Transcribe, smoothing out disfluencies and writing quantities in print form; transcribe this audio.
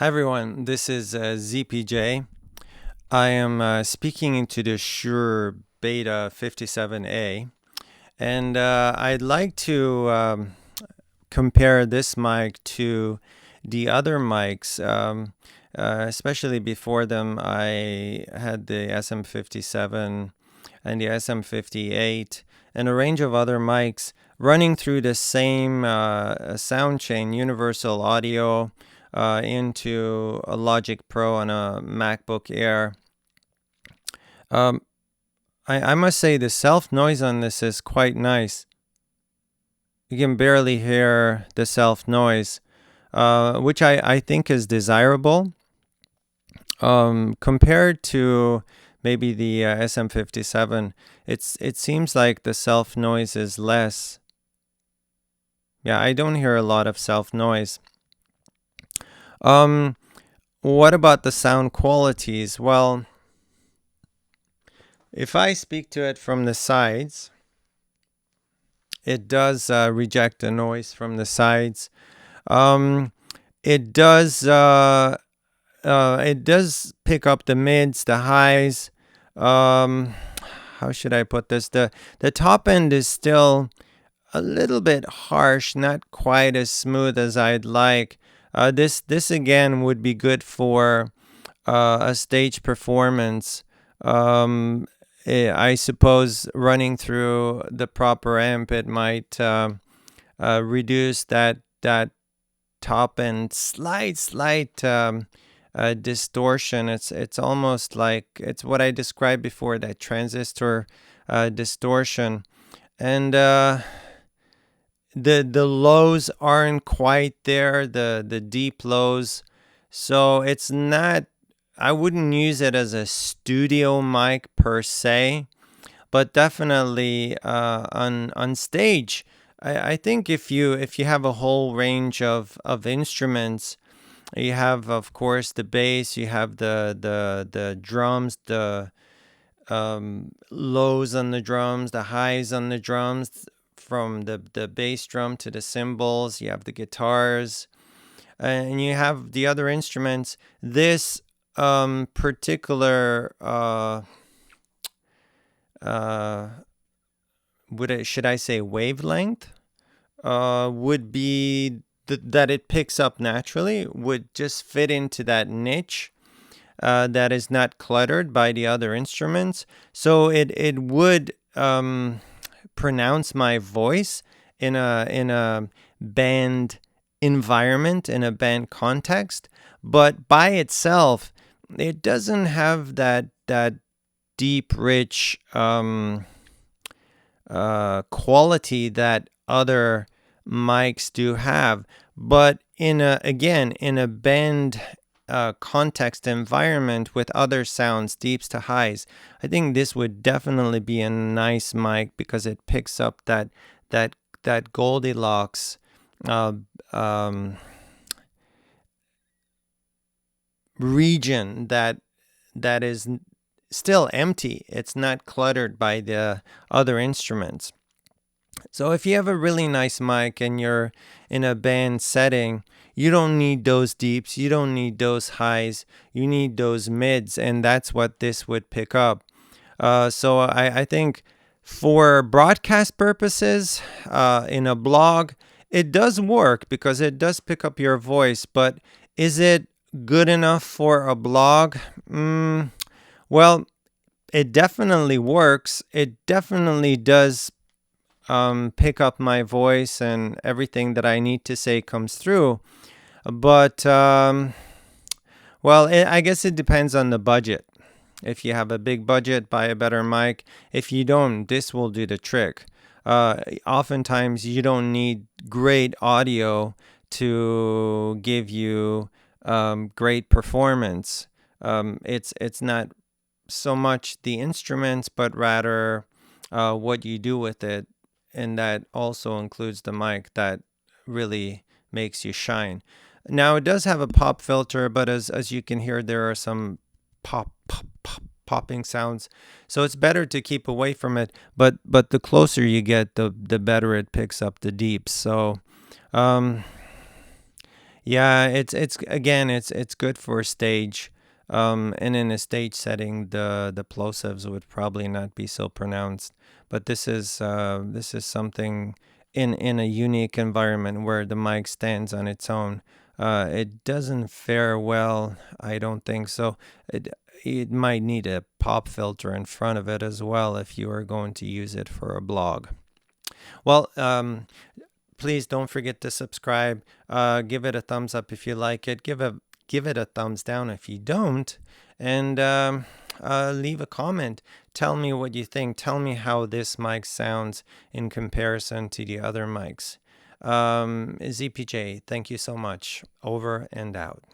Hi everyone, this is ZPJ. I am speaking into the Shure BETA-57A, and I'd like to compare this mic to the other mics. Especially before them, I had the SM57 and the SM58 and a range of other mics running through the same sound chain, universal audio, into a Logic Pro and a MacBook Air. I must say the self noise on this is quite nice. You can barely hear the self noise, which I think is desirable. Compared to maybe the SM57, it seems like the self noise is less. Yeah, I don't hear a lot of self noise. What about the sound qualities? Well, if I speak to it from the sides, it does reject the noise from the sides. It does pick up the mids, the highs. How should I put this? The top end is still a little bit harsh, not quite as smooth as I'd like. This again would be good for a stage performance. I suppose running through the proper amp, it might reduce that top end slight distortion. It's almost like it's what I described before, that transistor distortion, and the lows aren't quite there, the deep lows. So it's not, I wouldn't use it as a studio mic per se, but definitely on stage. I think if you have a whole range of instruments, you have, of course, the bass, you have the drums, the lows on the drums, the highs on the drums, from the bass drum to the cymbals, you have the guitars, and you have the other instruments. This particular should I say wavelength, would be that it picks up naturally, would just fit into that niche that is not cluttered by the other instruments. So it would pronounce my voice in a band environment, in a band context, but by itself it doesn't have that deep, rich quality that other mics do have. But in a band context environment with other sounds, deeps to highs, I think this would definitely be a nice mic, because it picks up that Goldilocks region that is still empty. It's not cluttered by the other instruments. So if you have a really nice mic and you're in a band setting, you don't need those deeps, you don't need those highs, you need those mids, and that's what this would pick up. So I think for broadcast purposes, in a blog, it does work because it does pick up your voice, but is it good enough for a blog? Well, it definitely works. It definitely does pick up my voice, and everything that I need to say comes through. But, well, I guess it depends on the budget. If you have a big budget, buy a better mic. If you don't, this will do the trick. Oftentimes, you don't need great audio to give you great performance. It's not so much the instruments, but rather what you do with it, and that also includes the mic, that really makes you shine. Now, it does have a pop filter, but as you can hear, there are some popping sounds, so it's better to keep away from it. But the closer you get, the better it picks up the deeps. So Yeah, it's again, it's good for stage. And in a stage setting, the plosives would probably not be so pronounced. But this is something in a unique environment where the mic stands on its own. It doesn't fare well, I don't think so. It it might need a pop filter in front of it as well if you are going to use it for a blog. Well, please don't forget to subscribe. Give it a thumbs up if you like it. Give it a thumbs down if you don't, and leave a comment. Tell me what you think. Tell me how this mic sounds in comparison to the other mics. ZPJ, thank you so much. Over and out.